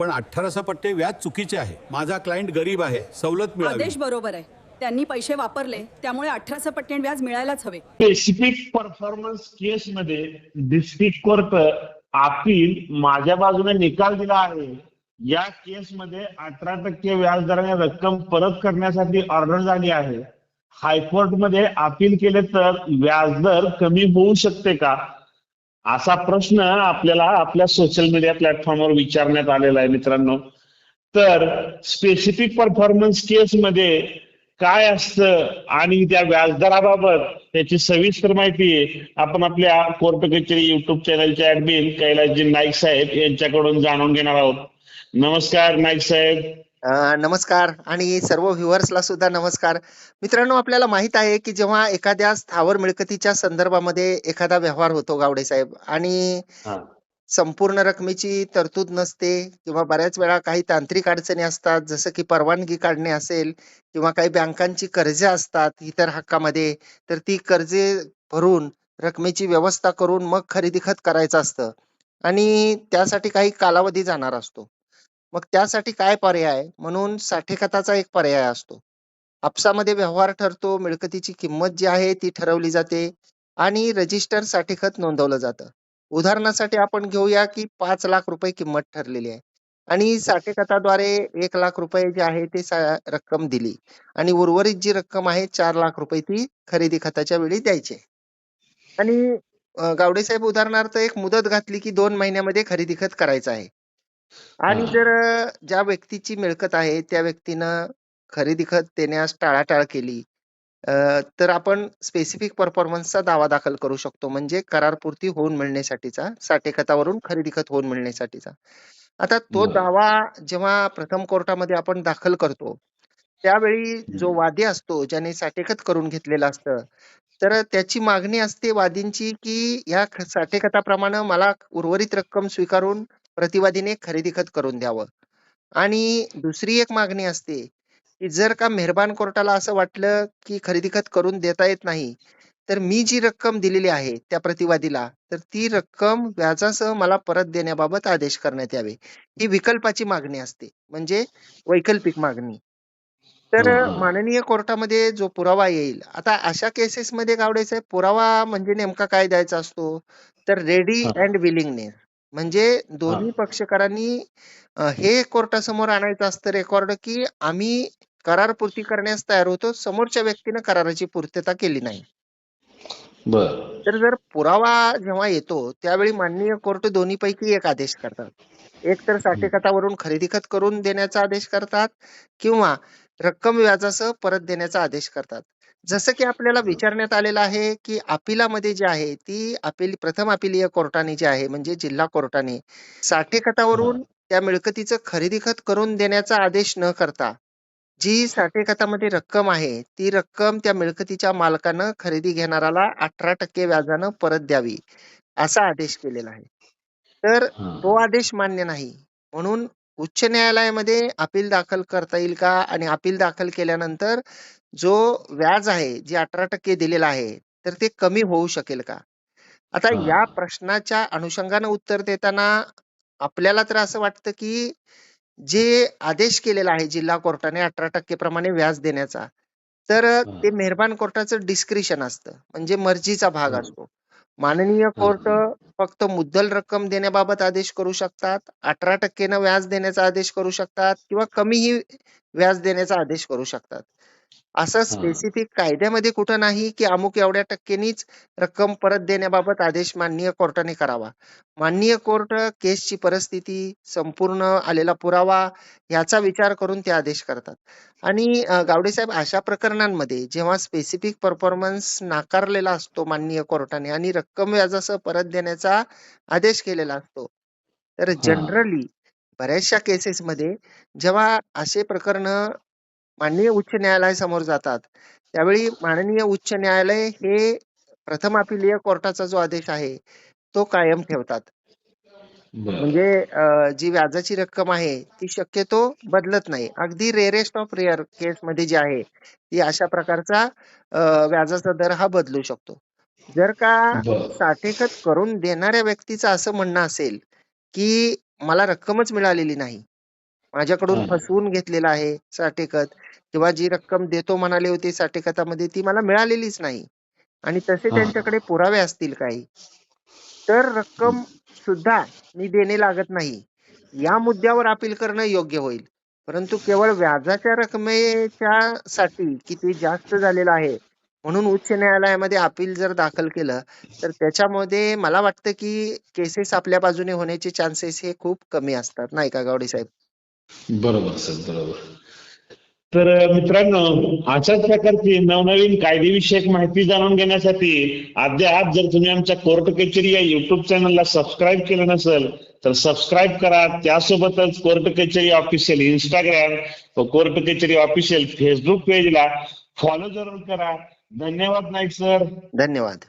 पण 1800 पट्टे व्याज चुकीचे आहे. माझा क्लायंट गरीब आहे, सवलत मिळावी. आदेश बरोबर आहे. त्यांनी पैसे वापरले, त्यामुळे 1800 पट्टे व्याज मिळायलाच हवे. स्पेसिफिक परफॉर्मन्स केस मध्ये डिस्ट्रिक्ट कोर्ट अपील माझ्या बाजूने निकाल दिला आहे. या केसमध्ये 18% व्याजदराने रक्कम परत करण्यासाठी ऑर्डर झाली आहे. हायकोर्टमध्ये अपील केले तर व्याजदर कमी होऊ शकते का, असा प्रश्न आपल्याला आपल्या सोशल मीडिया प्लॅटफॉर्मवर विचारण्यात आलेला आहे मित्रांनो. तर स्पेसिफिक परफॉर्मन्स केस मध्ये काय असतं आणि त्या व्याजदराबाबत त्याची सविस्तर माहिती आपण आपल्या कोर्ट कचेरी युट्यूब चॅनलचे ऍडमिन कैलासजी नाईक साहेब यांच्याकडून जाणून घेणार आहोत. नमस्कार नाईक साहेब. नमस्कार आणि सर्व व्ह्युअर्सला सुद्धा नमस्कार. मित्रांनो, आपल्याला माहित आहे की जेव्हा एखाद्या स्थावर मिळकतीच्या संदर्भामध्ये एखादा व्यवहार होतो गावडे साहेब, आणि संपूर्ण रकमेची तरतूद नसते किंवा बऱ्याच वेळा काही तांत्रिक अडचणी असतात, जसं की परवानगी काढणे असेल किंवा काही बँकांची कर्जे असतात इतर हक्कामध्ये, तर ती कर्जे भरून रकमेची व्यवस्था करून मग खरेदी खत करायचं असतं आणि त्यासाठी काही कालावधी जाणार असतो. मग त्यासाठी काय पर्याय, म्हणून साठे खताचा एक पर्याय असतो. आपसामध्ये व्यवहार ठरतो, मिळकतीची किंमत जी आहे ती ठरवली जाते आणि रजिस्टर साठे खत नोंदवलं जातं. उदाहरणासाठी आपण घेऊया की 5 लाख रुपये किंमत ठरलेली आहे आणि साठे खताद्वारे 1 लाख रुपये जे आहे ते रक्कम दिली आणि उर्वरित जी रक्कम आहे 4 लाख रुपये ती खरेदी खताच्या वेळी द्यायची. आणि गावडे साहेब, उदाहरणार्थ एक मुदत घातली की 2 महिन्यामध्ये खरेदी खत करायचं आहे आणि जर ज्या व्यक्तीची मिळकत आहे त्या व्यक्तीनं खरेदी खत देण्यास टाळाटाळ केली, तर आपण स्पेसिफिक परफॉर्मन्सचा दावा दाखल करू शकतो, म्हणजे करारपूर्ती होऊन मिळण्यासाठीचा, साठे खतावरून खरेदी खत होऊन मिळण्यासाठीचा. आता तो दावा जेव्हा प्रथम कोर्टामध्ये आपण दाखल करतो, त्यावेळी जो वादी असतो, ज्याने साठे खत करून घेतलेलं असतं, तर त्याची मागणी असते वादींची की या साठे खताप्रमाणे मला उर्वरित रक्कम स्वीकारून प्रतिवादीने खरेदी खत करून द्यावं. आणि दुसरी एक मागणी असते की जर का मेहरबान कोर्टाला असं वाटलं की खरेदी खत करून देता येत नाही, तर मी जी रक्कम दिलेली आहे त्या प्रतिवादीला, तर ती रक्कम व्याजासह मला परत देण्याबाबत आदेश करण्यात यावे. ही विकल्पाची मागणी असते, म्हणजे वैकल्पिक मागणी. तर माननीय कोर्टामध्ये जो पुरावा येईल, आता अशा केसेसमध्ये गावडे साहेब, पुरावा म्हणजे नेमका काय द्यायचा असतो, तर रेडी अँड विलिंगनेस, म्हणजे दोन्ही पक्षकारांनी हे कोर्टासमोर आणायचं असतं रेकॉर्ड की आम्ही करारपूर्ती करण्यास तयार होतो, समोरच्या व्यक्तीने कराराची पूर्तता केली नाही. तर जर पुरावा जेव्हा येतो त्यावेळी माननीय कोर्ट दोन्हीपैकी एक आदेश करतात. एक तर साठे खतावरून खरेदी खत करून देण्याचा आदेश करतात किंवा रक्कम व्याजासह परत देण्याचा आदेश करतात. जसं की आपल्याला विचारण्यात आलेलं आहे की अपिलामध्ये जे आहे ती प्रथम अपिलीय कोर्टाने जे आहे, म्हणजे जिल्हा कोर्टाने साठे खतावरून त्या मिळकतीचं खरेदी खत करून देण्याचा आदेश न करता जी साठे खतामध्ये रक्कम आहे ती रक्कम त्या मिळकतीच्या मालकानं खरेदी घेणाराला 18% व्याजानं परत द्यावी, असा आदेश केलेला आहे. तर तो आदेश मान्य नाही, म्हणून उच्च न्यायालयामध्ये अपील दाखल करता येईल का, आणि अपील दाखल केल्यानंतर जो व्याज आहे जे 18% दिलेला आहे तर ते कमी होऊ शकेल का. आता या प्रश्नाच्या अनुषंगानं उत्तर देताना आपल्याला तर असं वाटतं की जे आदेश केलेला आहे जिल्हा कोर्टाने 18% प्रमाणे व्याज देण्याचा, तर ते मेहरबान कोर्टाचं डिस्क्रिशन असतं, म्हणजे मर्जीचा भाग असतो. माननीय कोर्ट फक्त मुद्दल रक्कम देण्याबाबत आदेश करू शकतात, 18% व्याज देण्याचा आदेश करू शकतात किंवा कमीही व्याज देण्याचा आदेश करू शकतात. असं स्पेसिफिक कायद्यामध्ये कुठं नाही की अमुक एवढ्या टक्केनीच रक्कम परत देण्याबाबत आदेश माननीय कोर्टाने करावा. माननीय कोर्ट केसची परिस्थिती, संपूर्ण आलेला पुरावा याचा विचार करून ते आदेश करतात. आणि गावडे साहेब, अशा प्रकरणांमध्ये जेव्हा स्पेसिफिक परफॉर्मन्स नाकारलेला असतो माननीय कोर्टाने आणि रक्कम व्याजासह परत देण्याचा आदेश केलेला असतो, तर जनरली बऱ्याचशा केसेसमध्ये जेव्हा असे प्रकरण माननीय उच्च न्यायालयासमोर जातात, त्यावेळी माननीय उच्च न्यायालय हे प्रथम अपिलीय कोर्टाचा जो आदेश आहे तो कायम ठेवतात. म्हणजे जी व्याजाची रक्कम आहे ती शक्यतो बदलत नाही. अगदी रेअरेस्ट ऑफ रेअर केस मध्ये जी आहे ती अशा प्रकारचा व्याजाचा दर हा बदलू शकतो. जर का साठे खत करून देणाऱ्या व्यक्तीचं असं म्हणणं असेल की मला रक्कमच मिळालेली नाही, माझ्याकडून फसवून घेतलेलं आहे साठेखत, किंवा जी रक्कम देतो म्हणाले होते साठेखतामध्ये ती मला मिळालेलीच नाही, आणि तसे त्यांच्याकडे पुरावे असतील काही, तर रक्कम सुद्धा मी देणे लागत नाही. या मुद्द्यावर अपील करणं योग्य होईल. परंतु केवळ व्याजाच्या रकमेच्या साठी की ते जास्त झालेलं आहे म्हणून उच्च न्यायालयामध्ये अपील जर दाखल केलं, तर त्याच्यामध्ये मला वाटतं की केसेस आपल्या बाजूने होण्याचे चान्सेस हे खूप कमी असतात, नाही का गावडे साहेब? बरोबर सर, बरोबर. तर मित्रांनो, अशाच प्रकारची नवनवीन कायदेविषयक माहिती जाणून घेण्यासाठी अद्याप जर तुम्ही आमच्या कोर्ट कचेरी या युट्यूब चॅनलला सबस्क्राईब केलं नसेल तर सबस्क्राईब करा. त्यासोबतच कोर्ट कचेरी ऑफिशियल इंस्टाग्राम व कोर्ट कचेरी ऑफिशियल फेसबुक पेजला फॉलो जरूर करा. धन्यवाद नाईक सर. धन्यवाद.